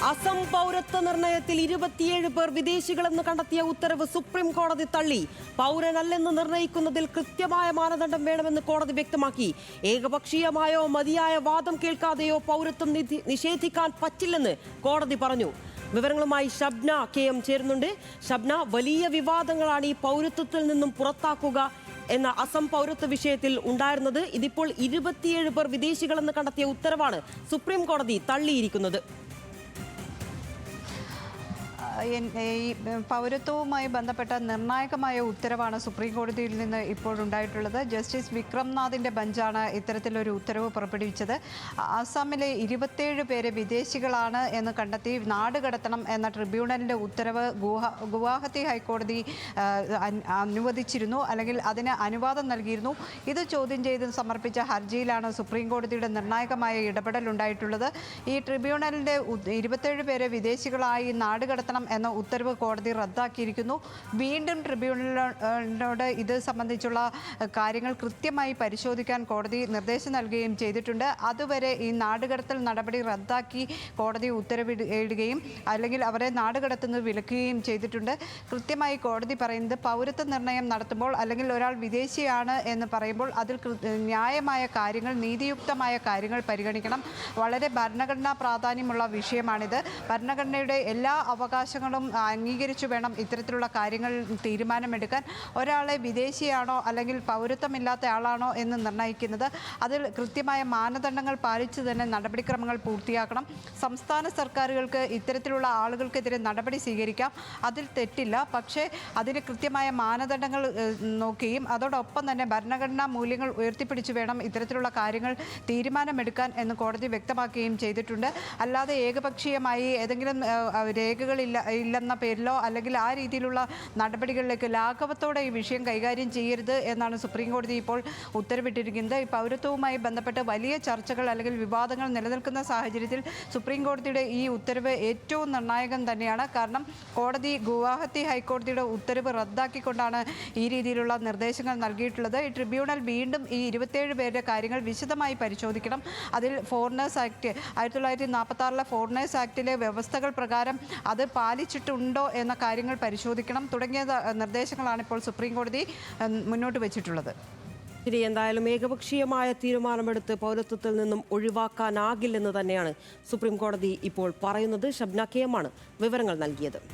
അസം പൗരത്വ നിർണയത്തിൽ 27 പേർ വിദേശികളെന്ന് കണ്ടെത്തിയ ഉത്തരവ് സുപ്രീം കോടതി തള്ളി. പൗരനല്ലെന്ന് നിർണയിക്കുന്നതിൽ കൃത്യമായ മാനദണ്ഡം വേണമെന്ന് കോടതി വ്യക്തമാക്കി. ഏകപക്ഷീയമായോ മതിയായ വാദം കേൾക്കാതെയോ പൗരത്വം നിഷേധിക്കാൻ പറ്റില്ലെന്ന് കോടതി പറഞ്ഞു. വിവരങ്ങളുമായി ഷബ്ന KM ചേരുന്നുണ്ട്. ഷബ്ന, വലിയ വിവാദങ്ങളാണ് ഈ പൗരത്വത്തിൽ നിന്നും പുറത്താക്കുക എന്ന അസം പൗരത്വ വിഷയത്തിൽ ഉണ്ടായിരുന്നത്. ഇതിപ്പോൾ 27 പേർ വിദേശികളെന്ന് കണ്ടെത്തിയ ഉത്തരവാണ് സുപ്രീം കോടതി തള്ളിയിരിക്കുന്നത്. ഈ പൗരത്വവുമായി ബന്ധപ്പെട്ട നിർണായകമായ ഉത്തരവാണ് സുപ്രീം കോടതിയിൽ നിന്ന് ഇപ്പോഴുണ്ടായിട്ടുള്ളത്. ജസ്റ്റിസ് വിക്രംനാഥിൻ്റെ ബെഞ്ചാണ് ഇത്തരത്തിലൊരു ഉത്തരവ് പുറപ്പെടുവിച്ചത്. അസാമിലെ 27 പേരെ വിദേശികളാണ് എന്ന് കണ്ടെത്തി നാടുകടത്തണം എന്ന ട്രിബ്യൂണലിൻ്റെ ഉത്തരവ് ഗുവാഹത്തി ഹൈക്കോടതി അനുവദിച്ചിരുന്നു, അല്ലെങ്കിൽ അതിന് അനുവാദം നൽകിയിരുന്നു. ഇത് ചോദ്യം ചെയ്ത് സമർപ്പിച്ച ഹർജിയിലാണ് സുപ്രീം കോടതിയുടെ നിർണായകമായ ഇടപെടലുണ്ടായിട്ടുള്ളത്. ഈ ട്രിബ്യൂണലിൻ്റെ 27 പേരെ വിദേശികളായി നാടുകടത്തണം എന്ന ഉത്തരവ് കോടതി റദ്ദാക്കിയിരിക്കുന്നു. വീണ്ടും ട്രിബ്യൂണലിനോട് ഇത് സംബന്ധിച്ചുള്ള കാര്യങ്ങൾ കൃത്യമായി പരിശോധിക്കാൻ കോടതി നിർദ്ദേശം നൽകുകയും ചെയ്തിട്ടുണ്ട്. അതുവരെ ഈ നാടുകടത്തൽ നടപടി റദ്ദാക്കി കോടതി ഉത്തരവിടുകയും അല്ലെങ്കിൽ അവരെ നാടുകടത്തുന്നത് വിലക്കുകയും ചെയ്തിട്ടുണ്ട്. കൃത്യമായി കോടതി പറയുന്നത് പൗരത്വ നിർണയം നടത്തുമ്പോൾ അല്ലെങ്കിൽ ഒരാൾ വിദേശിയാണ് എന്ന് പറയുമ്പോൾ അതിൽ ന്യായമായ കാര്യങ്ങൾ, നീതിയുക്തമായ കാര്യങ്ങൾ പരിഗണിക്കണം. വളരെ ഭരണഘടനാ പ്രാധാന്യമുള്ള വിഷയമാണിത്. ഭരണഘടനയുടെ എല്ലാ അവകാശങ്ങളും അംഗീകരിച്ചു വേണം ഇത്തരത്തിലുള്ള കാര്യങ്ങൾ തീരുമാനമെടുക്കാൻ. ഒരാളെ വിദേശിയാണോ അല്ലെങ്കിൽ പൗരത്വമില്ലാത്ത ആളാണോ എന്ന് നിർണ്ണയിക്കുന്നത് അതിൽ കൃത്യമായ മാനദണ്ഡങ്ങൾ പാലിച്ചു തന്നെ നടപടിക്രമങ്ങൾ പൂർത്തിയാക്കണം. സംസ്ഥാന സർക്കാരുകൾക്ക് ഇത്തരത്തിലുള്ള ആളുകൾക്കെതിരെ നടപടി സ്വീകരിക്കാം, അതിൽ തെറ്റില്ല. പക്ഷേ അതിന് കൃത്യമായ മാനദണ്ഡങ്ങൾ നോക്കുകയും അതോടൊപ്പം തന്നെ ഭരണഘടനാ മൂല്യങ്ങൾ ഉയർത്തിപ്പിടിച്ചു വേണം ഇത്തരത്തിലുള്ള കാര്യങ്ങൾ തീരുമാനമെടുക്കാൻ എന്ന് കോടതി വ്യക്തമാക്കുകയും ചെയ്തിട്ടുണ്ട്. അല്ലാതെ ഏകപക്ഷീയമായി ഏതെങ്കിലും ഇല്ലെന്ന പേരിലോ അല്ലെങ്കിൽ ആ രീതിയിലുള്ള നടപടികളിലേക്ക് ലാഘവത്തോടെ ഈ വിഷയം കൈകാര്യം ചെയ്യരുത് എന്നാണ് സുപ്രീം കോടതി ഇപ്പോൾ ഉത്തരവിട്ടിരിക്കുന്നത്. ഈ പൗരത്വവുമായി ബന്ധപ്പെട്ട് വലിയ ചർച്ചകൾ അല്ലെങ്കിൽ വിവാദങ്ങൾ നിലനിൽക്കുന്ന സാഹചര്യത്തിൽ സുപ്രീം കോടതിയുടെ ഈ ഉത്തരവ് ഏറ്റവും നിർണായകം തന്നെയാണ്. കാരണം കോടതി ഗുവാഹത്തി ഹൈക്കോടതിയുടെ ഉത്തരവ് റദ്ദാക്കിക്കൊണ്ടാണ് ഈ രീതിയിലുള്ള നിർദ്ദേശങ്ങൾ നൽകിയിട്ടുള്ളത്. ഈ ട്രിബ്യൂണൽ വീണ്ടും ഈ 27 പേരുടെ കാര്യങ്ങൾ വിശദമായി പരിശോധിക്കണം. അതിൽ ഫോറിനേഴ്സ് ആക്ട് 1946 ഫോറിനേഴ്സ് ആക്ടിലെ വ്യവസ്ഥകൾ പ്രകാരം അത് പാലിച്ചിട്ടുണ്ടോ എന്ന കാര്യങ്ങൾ പരിശോധിക്കണം. തുടങ്ങിയ നിർദ്ദേശങ്ങളാണ് ഇപ്പോൾ സുപ്രീം കോടതി മുന്നോട്ട് വെച്ചിട്ടുള്ളത്. ശരി, എന്തായാലും ഏകപക്ഷീയമായ തീരുമാനമെടുത്ത് പൗരത്വത്തിൽ നിന്നും ഒഴിവാക്കാനാകില്ലെന്ന് തന്നെയാണ് സുപ്രീം കോടതി ഇപ്പോൾ പറയുന്നത്. ഷബ്ന KM ആണ് വിവരങ്ങൾ നൽകിയത്.